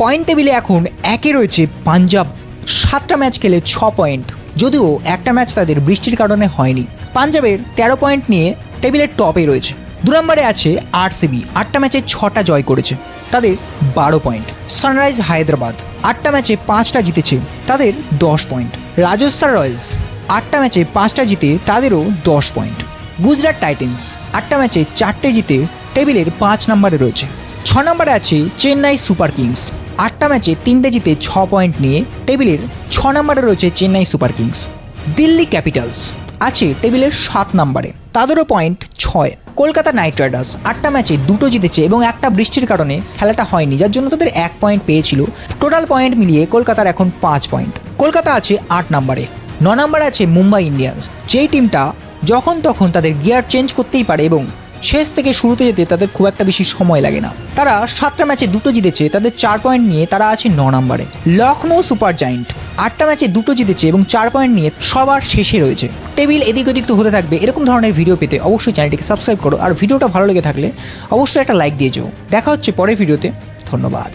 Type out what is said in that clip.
Point টেবিলে এখন একে রয়েছে পাঞ্জাব, 7টা ম্যাচ খেলে 6 পয়েন্ট, যদিও একটা ম্যাচ তাদের বৃষ্টির কারণে হয়নি। পাঞ্জাবের 13 পয়েন্ট নিয়ে টেবিলের টপে রয়েছে। 2 নম্বরে আছে আরসিবি, 8টা ম্যাচে 6টা জয় করেছে, তাদের 12 পয়েন্ট। সানরাইজ হায়দ্রাবাদ 8টা ম্যাচে 5টা জিতেছে, তাদের 10 পয়েন্ট। রাজস্থান রয়্যালস 8টা ম্যাচে 5টা জিতে, তাদেরও 10 পয়েন্ট। গুজরাট টাইটেন্স 8টা ম্যাচে 4টে জিতে টেবিলের 5 নম্বরে রয়েছে। 6 নম্বরে আছে চেন্নাই সুপার কিংস, 8টা ম্যাচে 3টে জিতে 6 পয়েন্ট নিয়ে টেবিলের 6 নম্বরে রয়েছে Chennai super kings. Delhi capitals আছে টেবিলের 7 নম্বরে, তাদেরও পয়েন্ট 6। কলকাতা নাইট রাইডার্স 8টা ম্যাচে 2টো জিতেছে এবং একটা বৃষ্টির কারণে খেলাটা হয়নি, যার জন্য তাদের 1 পয়েন্ট পেয়েছিল। টোটাল পয়েন্ট মিলিয়ে কলকাতার এখন 5 পয়েন্ট। কলকাতা আছে 8 নম্বরে। 9 নম্বরে আছে মুম্বাই ইন্ডিয়ান্স, যেই টিমটা যখন তখন তাদের গিয়ার চেঞ্জ করতেই পারে এবং শেষ থেকে শুরুতে যেতে তাদের খুব একটা বেশি সময় লাগে না। তারা 7টা ম্যাচে 2টো জিতেছে, তাদের 4 পয়েন্ট নিয়ে তারা আছে 9 নম্বরে। লখনৌ সুপার জায়েন্ট 8টা ম্যাচে 2টো জিতেছে এবং 4 পয়েন্ট নিয়ে সবার শেষে রয়েছে। টেবিল এদিক ওদিক তো হতে থাকবে, এরকম ধরনের ভিডিও পেতে অবশ্যই চ্যানেলটিকে সাবস্ক্রাইব করো, আর ভিডিওটা ভালো লেগে থাকলে অবশ্যই একটা লাইক দিয়ে যাও। দেখা হচ্ছে পরের ভিডিওতে, ধন্যবাদ।